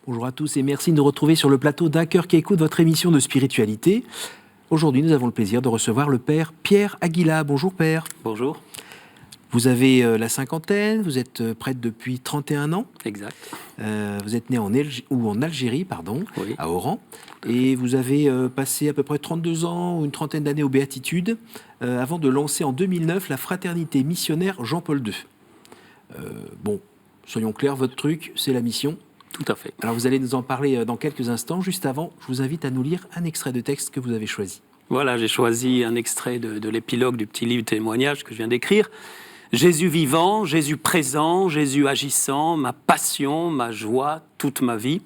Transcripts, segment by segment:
Bonjour à tous et merci de nous retrouver sur le plateau d'Un cœur qui écoute votre émission de spiritualité. Aujourd'hui, nous avons le plaisir de recevoir le père Pierre Aguila. Bonjour père. Bonjour. Vous avez la cinquantaine, vous êtes prêtre depuis 31 ans. Exact. Vous êtes né en Algérie, Oui. à Oran, et vous avez passé à peu près 32 ans ou une trentaine d'années aux Béatitudes, avant de lancer en 2009 la fraternité missionnaire Jean-Paul II. Bon, soyons clairs, votre truc, c'est la mission. Tout à fait. Alors vous allez nous en parler dans quelques instants. Juste avant, je vous invite à nous lire un extrait de texte que vous avez choisi. Voilà, j'ai choisi un extrait de l'épilogue du petit livre témoignage que je viens d'écrire. Jésus vivant, Jésus présent, Jésus agissant, ma passion, ma joie, toute ma vie.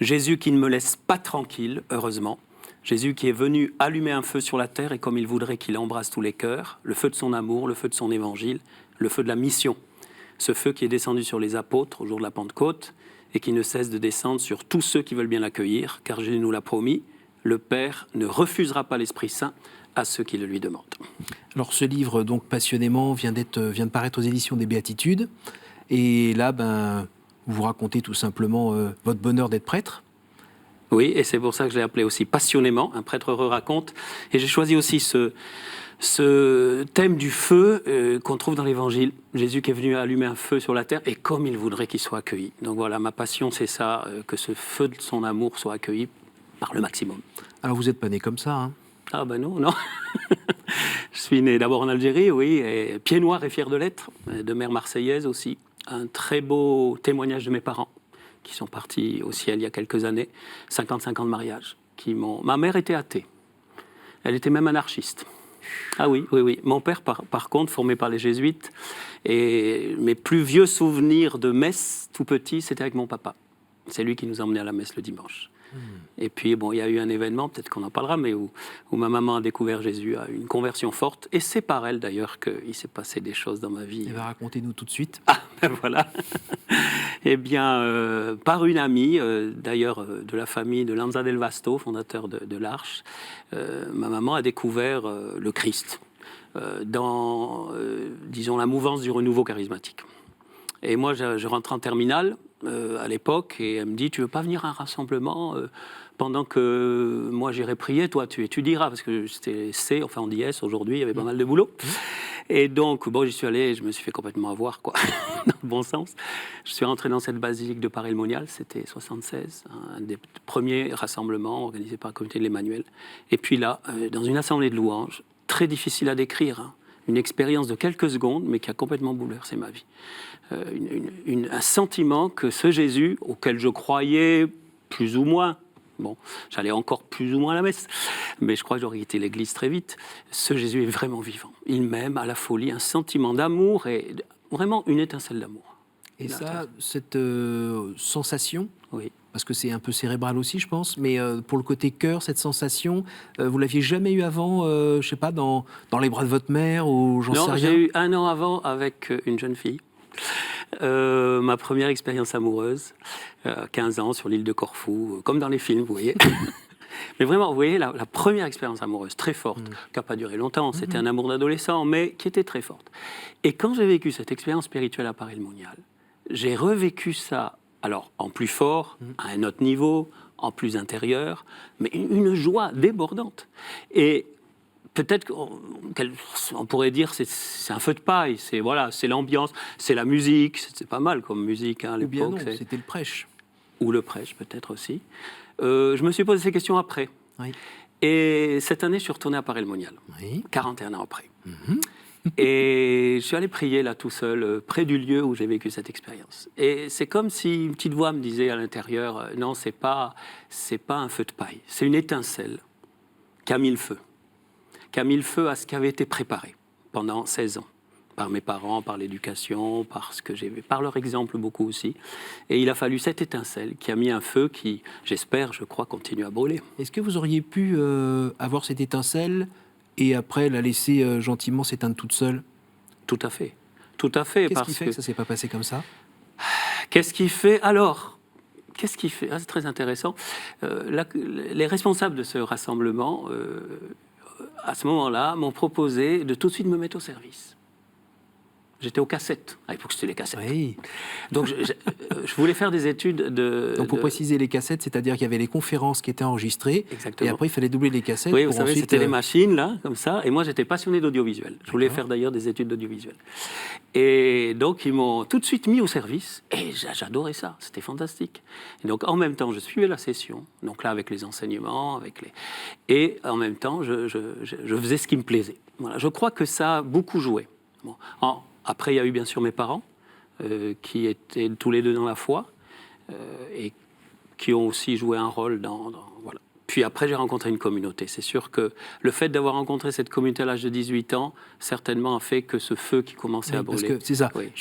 Jésus qui ne me laisse pas tranquille, heureusement. Jésus qui est venu allumer un feu sur la terre et comme il voudrait qu'il embrasse tous les cœurs, le feu de son amour, le feu de son évangile, le feu de la mission. Ce feu qui est descendu sur les apôtres au jour de la Pentecôte et qui ne cesse de descendre sur tous ceux qui veulent bien l'accueillir, car Jésus nous l'a promis, le Père ne refusera pas l'Esprit Saint à ceux qui le lui demandent. Alors ce livre, donc passionnément, vient de paraître aux éditions des Béatitudes. Et là, vous racontez tout simplement votre bonheur d'être prêtre. Oui, et c'est pour ça que je l'ai appelé aussi passionnément, un prêtre heureux raconte. Et j'ai choisi aussi ce thème du feu qu'on trouve dans l'Évangile. Jésus qui est venu allumer un feu sur la terre et comme il voudrait qu'il soit accueilli. Donc voilà, ma passion, c'est ça, que ce feu de son amour soit accueilli par le maximum. Alors vous n'êtes pas né comme ça, hein? Ah ben non. Je suis né d'abord en Algérie, oui, et pied noir et fier de l'être, de mère marseillaise aussi. Un très beau témoignage de mes parents, qui sont partis au ciel il y a quelques années, 55 ans de mariage. Ma mère était athée, elle était même anarchiste. Ah oui. Mon père, par contre, formé par les jésuites, et mes plus vieux souvenirs de messe, tout petit, c'était avec mon papa. C'est lui qui nous emmenait à la messe le dimanche. Et puis, bon, il y a eu un événement, peut-être qu'on en parlera, mais où ma maman a découvert Jésus, a eu une conversion forte. Et c'est par elle, d'ailleurs, qu'il s'est passé des choses dans ma vie. Et racontez-nous tout de suite. Ah, ben voilà. Eh bien, par une amie, d'ailleurs, de la famille de Lanza del Vasto, fondateur de l'Arche, ma maman a découvert le Christ dans, disons, la mouvance du renouveau charismatique. Et moi, je rentre en terminale à l'époque et elle me dit « Tu veux pas venir à un rassemblement pendant que moi j'irai prier, toi tu étudieras » parce que c'était C, enfin on dit S aujourd'hui, il y avait pas mal de boulot. Et donc, bon, j'y suis allé et je me suis fait complètement avoir, quoi, dans le bon sens. Je suis rentré dans cette basilique de Paray-le-Monial, c'était 76, un des premiers rassemblements organisés par le comité de l'Emmanuel. Et puis là, dans une assemblée de louanges, très difficile à décrire, hein, une expérience de quelques secondes, mais qui a complètement bouleversé ma vie. Un sentiment que ce Jésus, auquel je croyais plus ou moins, bon, j'allais encore plus ou moins à la messe, mais je crois que j'aurais quitté l'église très vite, ce Jésus est vraiment vivant. Il m'aime à la folie, un sentiment d'amour et vraiment une étincelle d'amour. Et ça, cette sensation, oui. Parce que c'est un peu cérébral aussi, je pense, mais pour le côté cœur, cette sensation, vous l'aviez jamais eu avant, je sais pas, dans les bras de votre mère ou j'en sais rien? Non, j'ai eu un an avant avec une jeune fille. Ma première expérience amoureuse, 15 ans, sur l'île de Corfou, comme dans les films, vous voyez. Mais vraiment, vous voyez, la première expérience amoureuse, très forte, qui n'a pas duré longtemps, c'était un amour d'adolescent, mais qui était très forte. Et quand j'ai vécu cette expérience spirituelle à Paray-le-Monial, j'ai revécu ça, alors en plus fort, à un autre niveau, en plus intérieur, mais une joie débordante. Et peut-être qu'on pourrait dire que c'est un feu de paille, c'est l'ambiance, c'est la musique, c'est pas mal comme musique hein, à l'époque. Ou bien non, c'était le prêche. Ou le prêche peut-être aussi. Je me suis posé ces questions après. Oui. Et cette année, je suis retourné à Paray-le-Monial, 41 ans après. Et je suis allé prier là tout seul, près du lieu où j'ai vécu cette expérience. Et c'est comme si une petite voix me disait à l'intérieur, non, c'est pas un feu de paille, c'est une étincelle qui a mis le feu. Qui a mis le feu à ce qui avait été préparé pendant 16 ans, par mes parents, par l'éducation, par leur exemple beaucoup aussi. Et il a fallu cette étincelle qui a mis un feu qui, j'espère, je crois, continue à brûler. Est-ce que vous auriez pu avoir cette étincelle et après la laisser gentiment s'éteindre toute seule? Tout à fait. Tout à fait. Qu'est-ce qui fait que ça ne s'est pas passé comme ça? Qu'est-ce qui fait alors? Qu'est-ce qui fait? C'est très intéressant. Les responsables de ce rassemblement... à ce moment-là, m'ont proposé de tout de suite me mettre au service. J'étais aux cassettes. À l'époque, c'était les cassettes. Oui. Donc, je voulais faire des études de... Donc, pour préciser les cassettes, c'est-à-dire qu'il y avait les conférences qui étaient enregistrées. Exactement. Et après, il fallait doubler les cassettes. Oui, pour vous savez, ensuite, c'était les machines, là, comme ça. Et moi, j'étais passionné d'audiovisuel. Je voulais faire d'ailleurs des études d'audiovisuel. Et donc, ils m'ont tout de suite mis au service. Et j'adorais ça. C'était fantastique. Et donc, en même temps, je suivais la session. Donc là, avec les enseignements, et en même temps, je faisais ce qui me plaisait. Voilà. Je crois que ça a beaucoup joué. Bon. Après, il y a eu bien sûr mes parents, qui étaient tous les deux dans la foi, et qui ont aussi joué un rôle voilà. Puis après, j'ai rencontré une communauté. C'est sûr que le fait d'avoir rencontré cette communauté à l'âge de 18 ans, certainement a fait que ce feu qui commençait à brûler... Parce que c'est ça. Oui.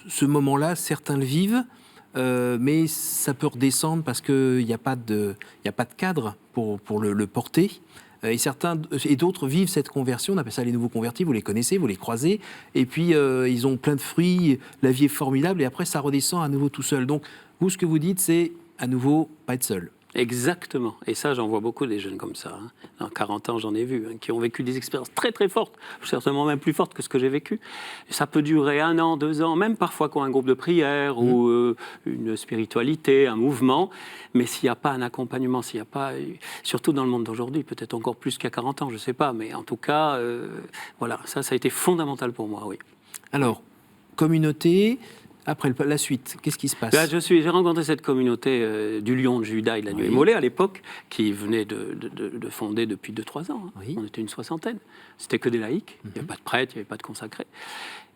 Ce moment-là, certains le vivent, mais ça peut redescendre parce qu'il n'y a pas de cadre pour le porter. Et d'autres vivent cette conversion, on appelle ça les nouveaux convertis, vous les connaissez, vous les croisez, et puis ils ont plein de fruits, la vie est formidable, et après ça redescend à nouveau tout seul. Donc vous, ce que vous dites, c'est à nouveau pas être seul. Exactement. Et ça, j'en vois beaucoup des jeunes comme ça. Dans 40 ans, j'en ai vu, qui ont vécu des expériences très très fortes, certainement même plus fortes que ce que j'ai vécu. Et ça peut durer 1 an, 2 ans, même parfois quand un groupe de prière ou une spiritualité, un mouvement. Mais s'il n'y a pas un accompagnement, s'il n'y a pas, surtout dans le monde d'aujourd'hui, peut-être encore plus qu'à 40 ans, je ne sais pas. Mais en tout cas, voilà, ça a été fondamental pour moi, oui. Alors, communauté... Après la suite, qu'est-ce qui se passe? Là, j'ai rencontré cette communauté du Lion de Juda et de la Nuée Mollet à l'époque, qui venait de fonder depuis 2-3 ans. Oui. On était une 60aine. C'était que des laïcs. Il n'y avait pas de prêtres, il n'y avait pas de consacrés.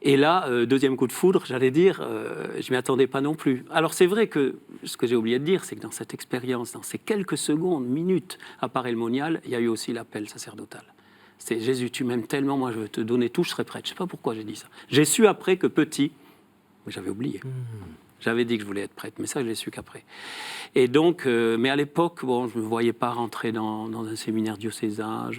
Et là, deuxième coup de foudre, j'allais dire, je ne m'y attendais pas non plus. Alors c'est vrai que ce que j'ai oublié de dire, c'est que dans cette expérience, dans ces quelques secondes, minutes à Paray-le-Monial, il y a eu aussi l'appel sacerdotal. C'est Jésus, tu m'aimes tellement, moi je veux te donner tout, je serai prêtre. Je ne sais pas pourquoi j'ai dit ça. J'ai su après que petit... Mais j'avais oublié. J'avais dit que je voulais être prêtre, mais ça, je l'ai su qu'après. Et donc, mais à l'époque, bon, je ne me voyais pas rentrer dans un séminaire diocésain.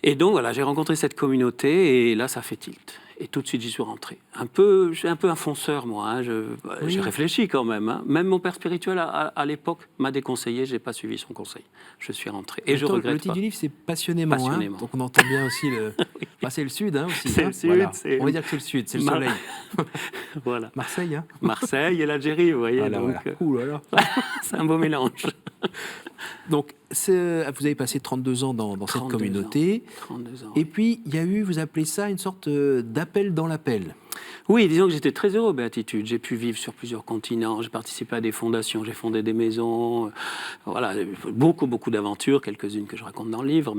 Et donc, voilà, j'ai rencontré cette communauté, et là, ça fait tilt. Et tout de suite, j'y suis rentré. Je suis un peu un fonceur, moi. J'ai réfléchi quand même. Même mon père spirituel, à l'époque, m'a déconseillé. Je n'ai pas suivi son conseil. Je suis rentré. Et je regrette pas. Le titre du livre, c'est Passionnément. Passionnément. Donc, on entend bien aussi le... oui. Enfin, c'est le Sud, aussi. C'est le Sud. Voilà. On va dire que c'est le Sud, c'est le soleil. Voilà. Marseille, Marseille et l'Algérie, vous voyez. Voilà, donc, voilà. C'est un beau mélange. Donc, vous avez passé 32 ans dans cette communauté. 32 ans. Et puis, il y a eu, vous appelez ça, une sorte d'appel dans l'appel. Oui, disons que j'étais très heureux, Béatitude. J'ai pu vivre sur plusieurs continents, j'ai participé à des fondations, j'ai fondé des maisons, voilà, beaucoup d'aventures, quelques-unes que je raconte dans le livre.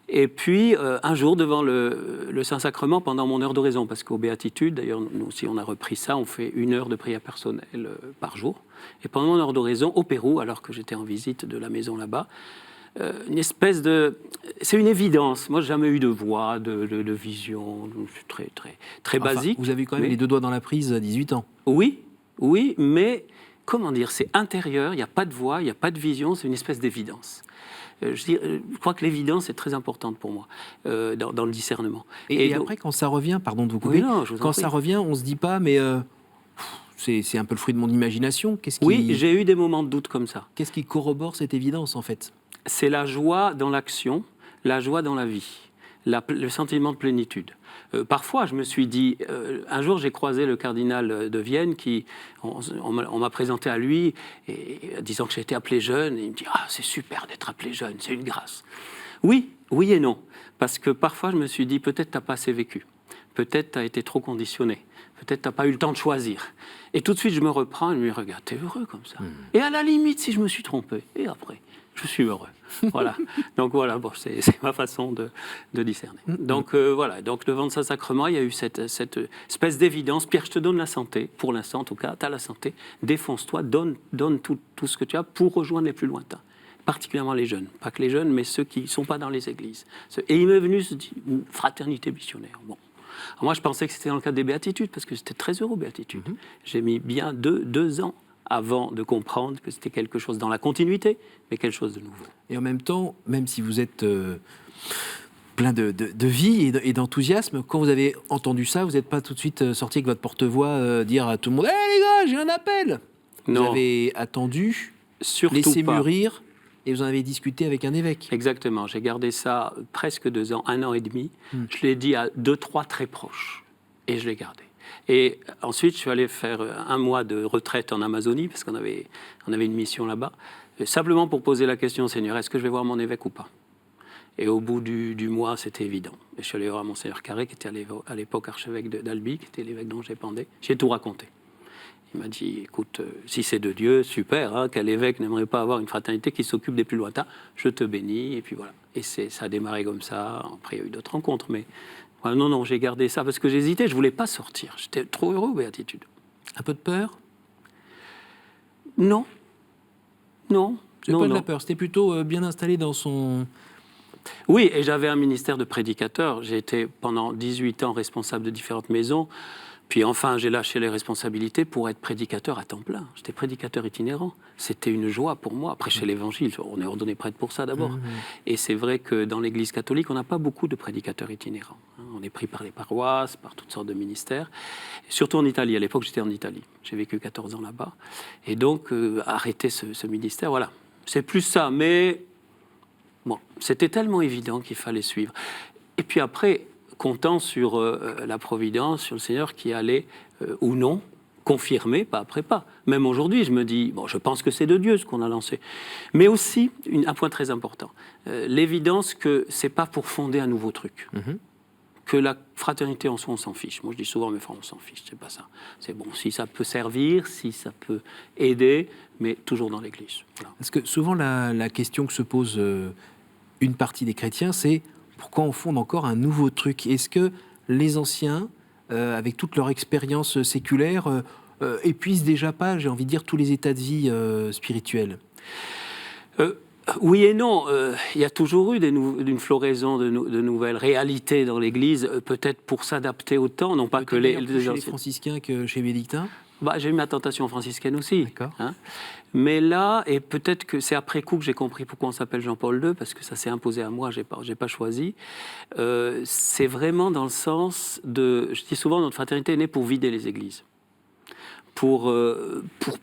Et puis, un jour, devant le Saint-Sacrement, pendant mon heure d'oraison, parce qu'au Béatitude, d'ailleurs, nous aussi, on a repris ça, on fait 1 heure de prière personnelle par jour. Et pendant mon heure d'oraison, au Pérou, alors que j'étais en visite de la maison là-bas, une espèce de... C'est une évidence. Moi, j'ai jamais eu de voix, de vision. Je suis très basique. Vous avez quand même les 2 doigts dans la prise à 18 ans. Oui, mais comment dire, c'est intérieur, il n'y a pas de voix, il n'y a pas de vision, c'est une espèce d'évidence. Je crois que l'évidence est très importante pour moi dans le discernement. Et donc, après, quand ça revient, pardon de vous couper, quand ça revient, on ne se dit pas, mais c'est un peu le fruit de mon imagination. Oui, j'ai eu des moments de doute comme ça. Qu'est-ce qui corrobore cette évidence, en fait? C'est la joie dans l'action, la joie dans la vie, le sentiment de plénitude. Parfois, je me suis dit, un jour j'ai croisé le cardinal de Vienne, on m'a présenté à lui, disant que j'ai été appelé jeune, et il me dit, ah, c'est super d'être appelé jeune, c'est une grâce. Oui et non, parce que parfois je me suis dit, peut-être tu n'as pas assez vécu, peut-être tu as été trop conditionné, peut-être tu n'as pas eu le temps de choisir. Et tout de suite je me reprends et je me dis, regarde, t'es heureux comme ça. Et à la limite, si je me suis trompé, et après je suis heureux. Voilà. Donc voilà, bon, c'est ma façon de discerner. Donc voilà. Donc devant le Saint-Sacrement, il y a eu cette espèce d'évidence. Pierre, je te donne la santé, pour l'instant en tout cas, tu as la santé. Défonce-toi, donne tout ce que tu as pour rejoindre les plus lointains. Particulièrement les jeunes. Pas que les jeunes, mais ceux qui ne sont pas dans les églises. Et il m'est venu une fraternité missionnaire. Bon. Alors moi, je pensais que c'était dans le cadre des béatitudes, parce que j'étais très heureux aux béatitudes. J'ai mis bien deux ans avant de comprendre que c'était quelque chose dans la continuité, mais quelque chose de nouveau. Et en même temps, même si vous êtes plein de vie et d'enthousiasme, quand vous avez entendu ça, vous n'êtes pas tout de suite sorti avec votre porte-voix dire à tout le monde « Hé les gars, j'ai un appel !» Non. Vous avez attendu, Surtout laissé pas. mûrir, et vous en avez discuté avec un évêque. Exactement. J'ai gardé ça presque 2 ans, 1 an et demi. Je l'ai dit à 2-3 très proches. Et je l'ai gardé. Et ensuite, je suis allé faire 1 mois de retraite en Amazonie, parce qu'on avait une mission là-bas, simplement pour poser la question, Seigneur, est-ce que je vais voir mon évêque ou pas? Et au bout du mois, c'était évident. Et je suis allé voir Monseigneur Carré, qui était à l'époque archevêque d'Albi, qui était l'évêque dont j'ai pendé. J'ai tout raconté. Il m'a dit, écoute, si c'est de Dieu, super, hein, quel évêque n'aimerait pas avoir une fraternité qui s'occupe des plus lointains? Je te bénis, et puis voilà. Et ça a démarré comme ça. Après, il y a eu d'autres rencontres, mais voilà, non, j'ai gardé ça parce que j'hésitais, je voulais pas sortir. J'étais trop heureux aux béatitudes. Un peu de peur? Non. C'est pas de la peur, c'était plutôt bien installé dans son... Oui, et j'avais un ministère de prédicateur. J'ai été pendant 18 ans responsable de différentes maisons. Puis enfin, j'ai lâché les responsabilités pour être prédicateur à temps plein. J'étais prédicateur itinérant. C'était une joie pour moi. Prêcher l'évangile, on est ordonné prêtre pour ça d'abord. Et c'est vrai que dans l'Église catholique, on n'a pas beaucoup de prédicateurs itinérants. On est pris par les paroisses, par toutes sortes de ministères. Et surtout en Italie. À l'époque, j'étais en Italie. J'ai vécu 14 ans là-bas. Et donc, arrêter ce ministère, voilà. C'est plus ça. Mais bon, c'était tellement évident qu'il fallait suivre. Et puis après, comptant sur la providence, sur le Seigneur qui allait, ou non, confirmer pas après pas. Même aujourd'hui, je me dis, bon, je pense que c'est de Dieu ce qu'on a lancé. Mais aussi, un point très important, l'évidence que c'est pas pour fonder un nouveau truc. Que la fraternité en soi, on s'en fiche. Moi, je dis souvent, mes frères, on s'en fiche, c'est pas ça. C'est bon, si ça peut servir, si ça peut aider, mais toujours dans l'Église. Voilà. Parce que souvent, la question que se pose une partie des chrétiens, c'est pourquoi on fonde encore un nouveau truc? Est-ce que les anciens, avec toute leur expérience séculaire, épuisent déjà pas, j'ai envie de dire, tous les états de vie spirituels? Oui et non. Il y a toujours eu une floraison de nouvelles réalités dans l'Église, peut-être pour s'adapter au temps, non pas que les franciscains que chez les bénédictins. J'ai eu ma tentation franciscaine aussi. D'accord. Hein. Mais là, et peut-être que c'est après coup que j'ai compris pourquoi on s'appelle Jean-Paul II, parce que ça s'est imposé à moi, j'ai pas choisi. C'est vraiment dans le sens de... Je dis souvent, notre fraternité est née pour vider les églises. Pour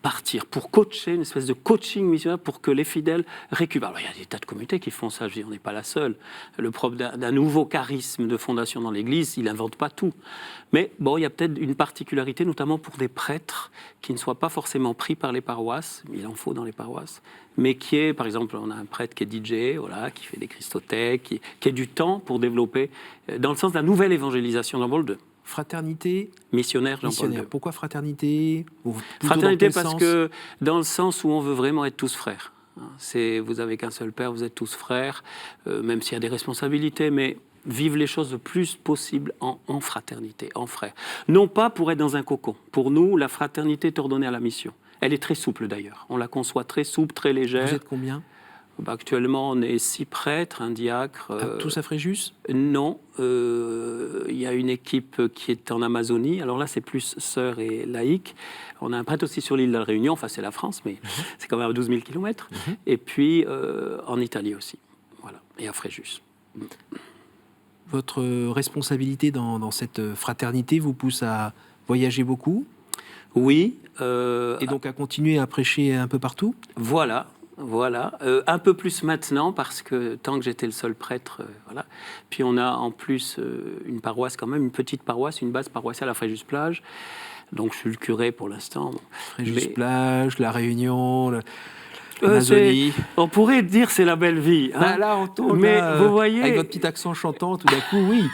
partir, pour coacher, une espèce de coaching missionnaire pour que les fidèles récupèrent. Alors, il y a des tas de communautés qui font ça, je dis, on n'est pas la seule. Le propre d'un nouveau charisme de fondation dans l'Église, il n'invente pas tout. Mais bon, il y a peut-être une particularité, notamment pour des prêtres qui ne soient pas forcément pris par les paroisses, il en faut dans les paroisses, mais qui est, par exemple, on a un prêtre qui est DJ, voilà, qui fait des christothèques, qui a du temps pour développer, dans le sens de la nouvelle évangélisation dans Jean-Paul II. Fraternité, missionnaire Jean-Paul II. Pourquoi fraternité? Fraternité parce que dans le sens où on veut vraiment être tous frères. Vous avez qu'un seul père, vous êtes tous frères, même s'il y a des responsabilités, mais vivre les choses le plus possible en fraternité, en frères. Non pas pour être dans un cocon. Pour nous, la fraternité est ordonnée à la mission. Elle est très souple d'ailleurs. On la conçoit très souple, très légère. Vous êtes combien? Actuellement, on est 6 prêtres, un diacre. Tous à Fréjus? Non. Il y a une équipe qui est en Amazonie. Alors là, c'est plus sœurs et laïcs. On a un prêtre aussi sur l'île de la Réunion. Enfin, c'est la France, mais c'est quand même à 12 000 km. Et puis, en Italie aussi. Voilà. Et à Fréjus. Votre responsabilité dans cette fraternité vous pousse à voyager beaucoup? Oui. Et donc à continuer à prêcher un peu partout? Voilà. Un peu plus maintenant parce que tant que j'étais le seul prêtre, voilà. Puis on a en plus une paroisse quand même, une petite paroisse, une base paroissiale à Fréjus-Plage. Donc je suis le curé pour l'instant. Fréjus-Plage, la Réunion, l'Amazonie. On pourrait dire c'est la belle vie. Hein. Là, on tourne. Mais vous voyez, avec votre petit accent chantant, tout d'un coup, oui.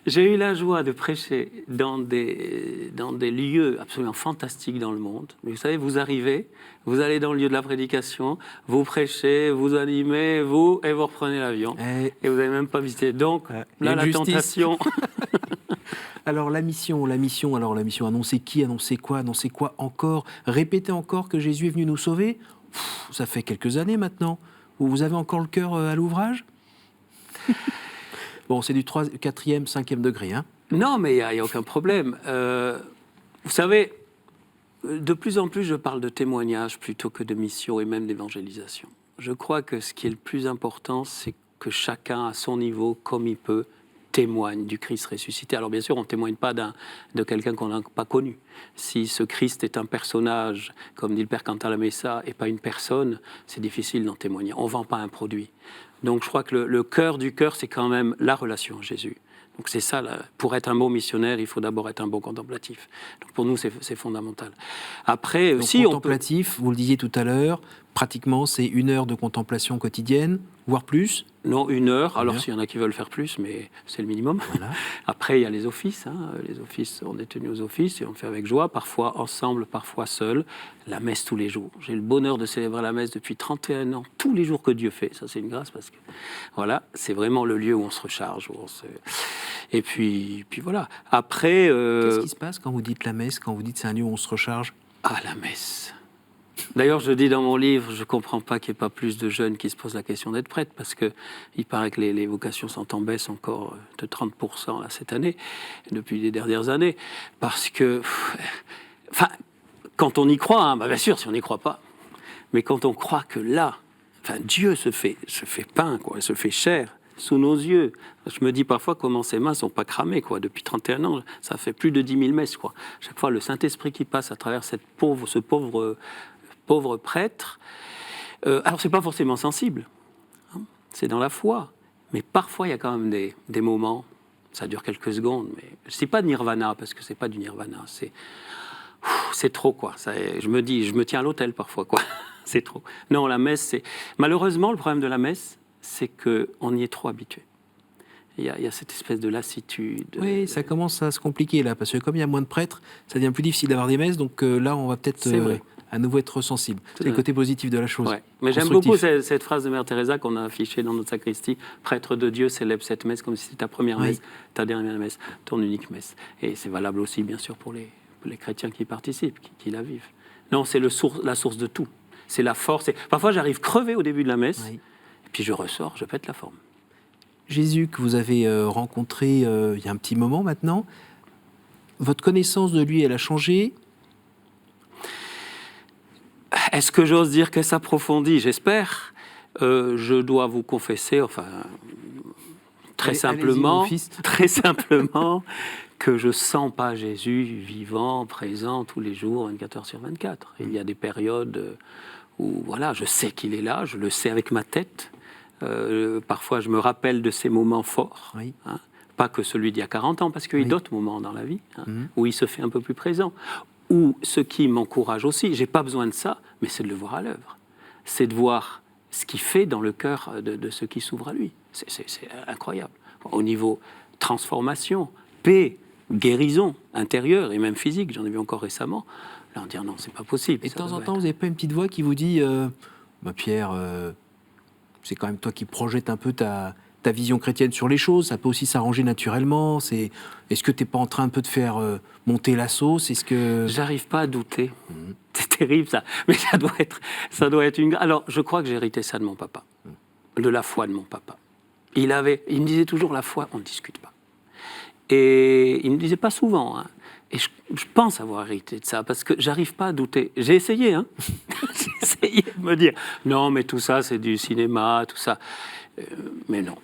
J'ai eu la joie de prêcher dans des lieux absolument fantastiques dans le monde. Mais vous savez, vous arrivez, vous allez dans le lieu de la prédication, vous prêchez, vous animez, et vous reprenez l'avion. Et vous n'avez même pas visité. Donc, là, la tentation... Alors, la mission, annoncer qui, annoncer quoi encore? Répéter encore que Jésus est venu nous sauver? Ça fait quelques années maintenant. Vous avez encore le cœur à l'ouvrage? Bon, c'est du 4e, 5e degré. Hein. Non, mais il n'y a aucun problème. Vous savez, de plus en plus, je parle de témoignage plutôt que de mission et même d'évangélisation. Je crois que ce qui est le plus important, c'est que chacun, à son niveau, comme il peut, témoigne du Christ ressuscité. Alors bien sûr, on ne témoigne pas de quelqu'un qu'on n'a pas connu. Si ce Christ est un personnage, comme dit le Père Cantalamessa, et pas une personne, c'est difficile d'en témoigner. On ne vend pas un produit. Donc je crois que le cœur du cœur, c'est quand même la relation à Jésus. Donc c'est ça, là. Pour être un bon missionnaire, il faut d'abord être un bon contemplatif. Donc pour nous, c'est fondamental. Après, Donc, si contemplatif, vous le disiez tout à l'heure, pratiquement c'est 1 heure de contemplation quotidienne, voire plus. Non, 1 heure. Alors, 1 heure. s'il y en a qui veulent faire plus, mais c'est le minimum. Voilà. Après, il y a les offices. Les offices, on est tenus aux offices et on fait avec joie, parfois ensemble, parfois seul. La messe tous les jours. J'ai le bonheur de célébrer la messe depuis 31 ans, tous les jours que Dieu fait. Ça, c'est une grâce parce que, voilà, c'est vraiment le lieu où on se recharge. Et puis voilà. Après... Qu'est-ce qui se passe quand vous dites la messe, quand vous dites c'est un lieu où on se recharge? Ah, la messe. D'ailleurs, je dis dans mon livre, je ne comprends pas qu'il n'y ait pas plus de jeunes qui se posent la question d'être prêtres, parce qu'il paraît que les vocations sont en baisse encore de 30% là, cette année, depuis les dernières années. Parce que, enfin, quand on y croit, hein, bien sûr, si on n'y croit pas, mais quand on croit que là, enfin, Dieu se fait pain, quoi, se fait chair sous nos yeux. Je me dis parfois comment ces mains ne sont pas cramées, quoi. Depuis 31 ans, ça fait plus de 10 000 messes, quoi. Chaque fois, le Saint-Esprit qui passe à travers ce pauvre prêtre. Alors, c'est pas forcément sensible, hein, c'est dans la foi. Mais parfois, il y a quand même des moments, ça dure quelques secondes, mais c'est pas de nirvana, parce que c'est pas du nirvana, c'est trop, quoi. Je me tiens à l'autel parfois, quoi. C'est trop. Non, la messe, c'est... Malheureusement, le problème de la messe, c'est qu'on y est trop habitué. Il y a cette espèce de lassitude. Oui, ça commence à se compliquer, là, parce que comme il y a moins de prêtres, ça devient plus difficile d'avoir des messes, donc là, on va peut-être... à nouveau être sensible. C'est le côté positif de la chose. Ouais. Mais j'aime beaucoup cette phrase de Mère Teresa qu'on a affichée dans notre sacristie. Prêtre de Dieu, célèbre cette messe comme si c'était ta première messe, ta dernière messe, ton unique messe. Et c'est valable aussi, bien sûr, pour les chrétiens qui y participent, qui la vivent. Non, c'est la source de tout. C'est la force. Parfois, j'arrive crevé au début de la messe, et puis je ressors, je pète la forme. Jésus, que vous avez rencontré il y a un petit moment maintenant, votre connaissance de lui, elle a changé ? Est-ce que j'ose dire qu'elle s'approfondit? J'espère. Je dois vous confesser, enfin, très simplement, que je sens pas Jésus vivant, présent tous les jours, 24 heures sur 24. Il y a des périodes où, voilà, je sais qu'il est là, je le sais avec ma tête. Parfois, je me rappelle de ces moments forts. Hein, pas que celui d'il y a 40 ans, parce qu'il y a d'autres moments dans la vie où il se fait un peu plus présent. Ou ce qui m'encourage aussi, j'ai pas besoin de ça, mais c'est de le voir à l'œuvre. C'est de voir ce qu'il fait dans le cœur de ceux qui s'ouvrent à lui. C'est incroyable. Au niveau transformation, paix, guérison intérieure et même physique, j'en ai vu encore récemment, là on dit non, c'est pas possible. Et de temps en temps, vous n'avez pas une petite voix qui vous dit Pierre, c'est quand même toi qui projettes un peu ta vision chrétienne sur les choses, ça peut aussi s'arranger naturellement. Est-ce que tu n'es pas en train un peu de faire monter la sauce? J'arrive pas à douter. C'est terrible ça, mais ça doit être une... Alors, je crois que j'ai hérité ça de mon papa, de la foi de mon papa. Il me disait toujours, la foi, on ne discute pas. Et il ne me disait pas souvent, hein. Et je pense avoir hérité de ça, parce que j'arrive pas à douter. J'ai essayé, hein. J'ai essayé de me dire, non, mais tout ça, c'est du cinéma, tout ça. Mais non,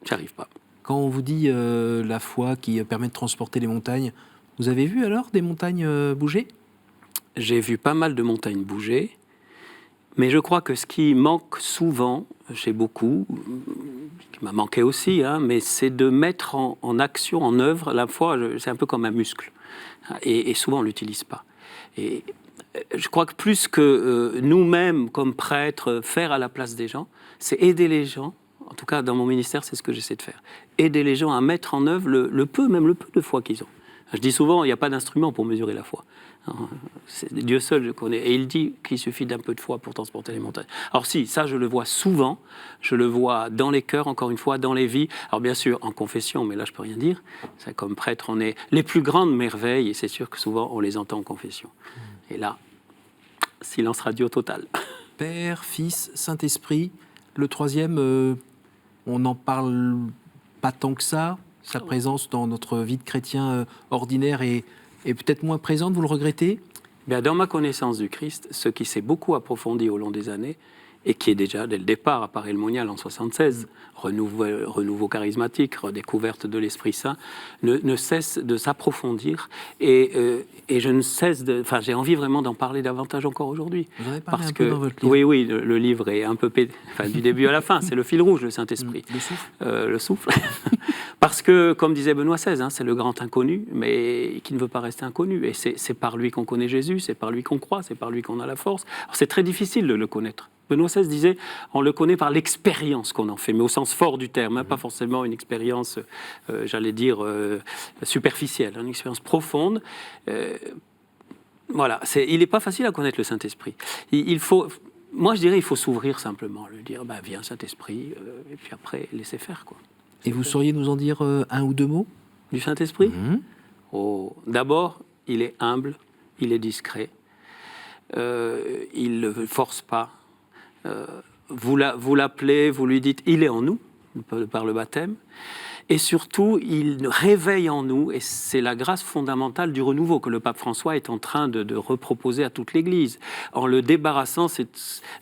j'y arrive pas. Quand on vous dit la foi qui permet de transporter les montagnes, vous avez vu alors des montagnes bouger? J'ai vu pas mal de montagnes bouger, mais je crois que ce qui manque souvent, chez beaucoup, qui m'a manqué aussi, hein, mais c'est de mettre en action, en œuvre, la foi, c'est un peu comme un muscle. Et souvent, on ne l'utilise pas. Et je crois que plus que nous-mêmes, comme prêtres, faire à la place des gens, c'est aider les gens. En tout cas, dans mon ministère, c'est ce que j'essaie de faire. Aider les gens à mettre en œuvre le peu de foi qu'ils ont. Je dis souvent, il n'y a pas d'instrument pour mesurer la foi. C'est Dieu seul, je connais. Et il dit qu'il suffit d'un peu de foi pour transporter les montagnes. Alors si, ça je le vois souvent, je le vois dans les cœurs, encore une fois, dans les vies. Alors bien sûr, en confession, mais là je peux rien dire. C'est comme prêtre, on est les plus grandes merveilles, et c'est sûr que souvent on les entend en confession. Et là, silence radio total. Père, Fils, Saint-Esprit, le troisième, on n'en parle pas tant que ça. Sa présence dans notre vie de chrétien ordinaire est peut-être moins présente, vous le regrettez? Bien, dans ma connaissance du Christ, ce qui s'est beaucoup approfondi au long des années, et qui est déjà dès le départ, à Paris le Monial en 76, renouveau charismatique, redécouverte de l'Esprit Saint, ne cesse de s'approfondir, et je ne cesse de... Enfin, j'ai envie vraiment d'en parler davantage encore aujourd'hui. Vous en avez parlé un peu dans votre livre. Oui, le livre est un peu... Enfin, du début à la fin, c'est le fil rouge, le Saint-Esprit. Le souffle. Le souffle. Parce que, comme disait Benoît XVI, c'est le grand inconnu, mais qui ne veut pas rester inconnu. Et c'est par lui qu'on connaît Jésus, c'est par lui qu'on croit, c'est par lui qu'on a la force. Alors, c'est très difficile de le connaître. Benoît XVI disait, on le connaît par l'expérience qu'on en fait, mais au sens fort du terme, pas forcément une expérience, j'allais dire, superficielle, une expérience profonde. Voilà, il n'est pas facile à connaître le Saint-Esprit. Moi je dirais, il faut s'ouvrir simplement, lui dire, viens Saint-Esprit, et puis après, laisser faire, quoi. Et vous sauriez nous en dire un ou deux mots? Du Saint-Esprit? D'abord, il est humble, il est discret, il ne force pas. Vous l'appelez, vous lui dites, il est en nous, par le baptême. Et surtout, il réveille en nous, et c'est la grâce fondamentale du renouveau que le pape François est en train de reproposer à toute l'Église, en le débarrassant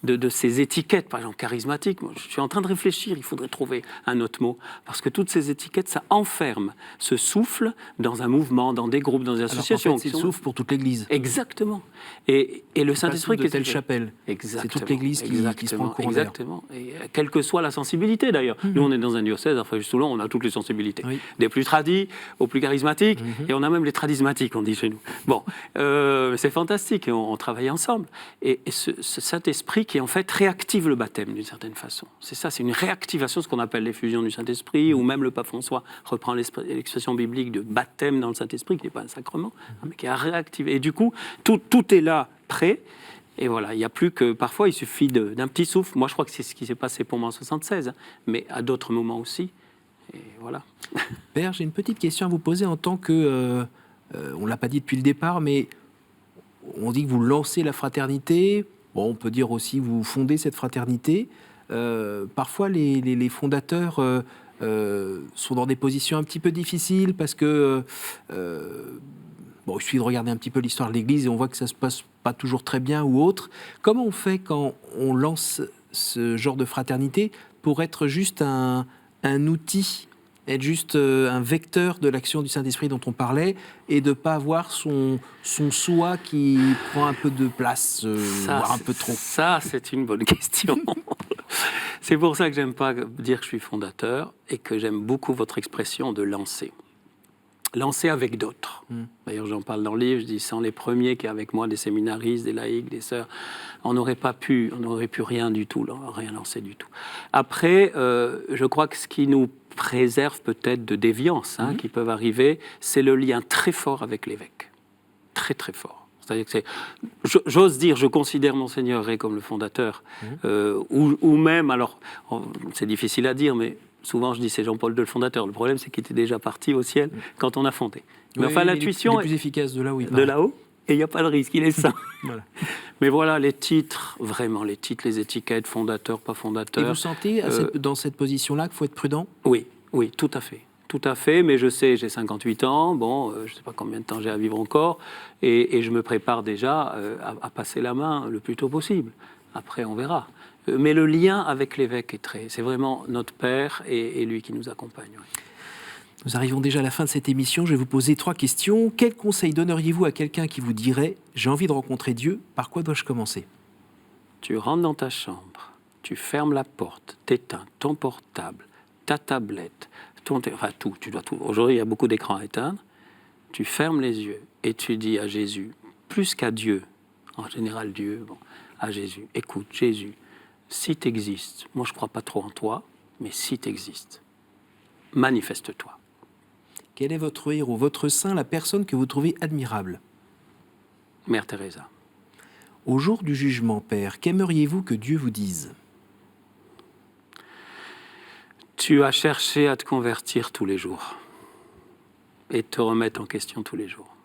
de ces étiquettes, par exemple charismatiques. Moi, je suis en train de réfléchir, il faudrait trouver un autre mot, parce que toutes ces étiquettes, ça enferme ce souffle dans un mouvement, dans des groupes, dans des associations. Alors, en fait, c'est le souffle pour toute l'Église. Exactement. Et le Saint-Esprit qui est telle chapelle. Exactement. C'est toute l'Église qui se prend le courant. Exactement. Et quelle que soit la sensibilité, d'ailleurs. Nous, on est dans un diocèse, à Fréjus-Toulon, on a toutes les sensibilités. Oui. Des plus tradis aux plus charismatiques, et on a même les tradismatiques, on dit chez nous. Bon, c'est fantastique, et on travaille ensemble. Et ce Saint-Esprit qui, en fait, réactive le baptême, d'une certaine façon. C'est ça, c'est une réactivation, ce qu'on appelle l'effusion du Saint-Esprit, ou même le pape François reprend l'expression biblique de baptême dans le Saint-Esprit, qui n'est pas un sacrement, mais qui a réactivé. Et du coup, tout est là, prêt. Et voilà, il n'y a plus que... Parfois, il suffit d'un petit souffle. Moi, je crois que c'est ce qui s'est passé pour moi en 76, mais à d'autres moments aussi. Et voilà. Père, j'ai une petite question à vous poser en tant que... on ne l'a pas dit depuis le départ, mais on dit que vous lancez la fraternité. Bon, on peut dire aussi que vous fondez cette fraternité. Parfois, les fondateurs sont dans des positions un petit peu difficiles parce que... il suffit de regarder un petit peu l'histoire de l'Église et on voit que ça ne se passe pas toujours très bien ou autre. Comment on fait quand on lance ce genre de fraternité pour être juste un outil, être juste un vecteur de l'action du Saint-Esprit dont on parlait et de ne pas avoir son soi qui prend un peu de place, voire un peu trop? Ça, c'est une bonne question. C'est pour ça que j'aime pas dire que je suis fondateur et que j'aime beaucoup votre expression de lancer. Lancer avec d'autres. D'ailleurs, j'en parle dans le livre, je dis, sans les premiers qui avec moi, des séminaristes, des laïcs, des sœurs, on n'aurait pu rien du tout, rien lancer du tout. Après, je crois que ce qui nous préserve peut-être de déviances qui peuvent arriver, c'est le lien très fort avec l'évêque. Très, très fort. C'est-à-dire que j'ose dire, je considère Monseigneur Rey comme le fondateur, ou même, alors, c'est difficile à dire, mais souvent je dis c'est Jean-Paul II le fondateur. Le problème, c'est qu'il était déjà parti au ciel quand on a fondé. Mais enfin, l'intuition est plus efficace de là où il part. De là-haut, et il n'y a pas de risque, il est sain. Voilà. Mais voilà, les titres, vraiment, les titres, les étiquettes, fondateur, pas fondateur. Et vous sentez, dans cette position-là, qu'il faut être prudent? Oui, tout à fait. Tout à fait, mais je sais, j'ai 58 ans, je ne sais pas combien de temps j'ai à vivre encore, et je me prépare déjà à passer la main le plus tôt possible. Après, on verra. Mais le lien avec l'évêque c'est vraiment notre père et lui qui nous accompagne. Oui. Nous arrivons déjà à la fin de cette émission. Je vais vous poser 3 questions. Quel conseil donneriez-vous à quelqu'un qui vous dirait « J'ai envie de rencontrer Dieu, par quoi dois-je commencer ?» Tu rentres dans ta chambre, tu fermes la porte, t'éteins ton portable, ta tablette, tout. Tu dois tout. Aujourd'hui, il y a beaucoup d'écrans à éteindre. Tu fermes les yeux et tu dis à Jésus, plus qu'à Dieu, en général Dieu, à Jésus, écoute, Jésus, si tu existes, moi je ne crois pas trop en toi, mais si tu existes, manifeste-toi. Quel est votre héros, votre saint, la personne que vous trouvez admirable? Mère Teresa. Au jour du jugement, Père, qu'aimeriez-vous que Dieu vous dise? Tu as cherché à te convertir tous les jours et te remettre en question tous les jours.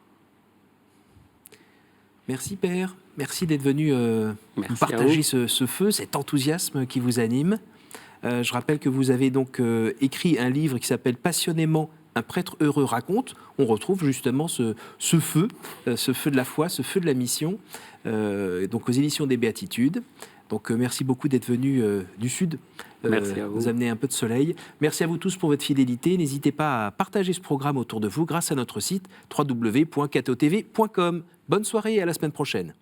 Merci Père, merci d'être venu partager ce feu, cet enthousiasme qui vous anime. Je rappelle que vous avez donc écrit un livre qui s'appelle Passionnément, un prêtre heureux raconte. On retrouve justement ce feu de la foi, ce feu de la mission, donc aux éditions des Béatitudes. Donc merci beaucoup d'être venu du Sud, merci à vous. Nous amener un peu de soleil. Merci à vous tous pour votre fidélité. N'hésitez pas à partager ce programme autour de vous grâce à notre site www.catotv.com. Bonne soirée et à la semaine prochaine.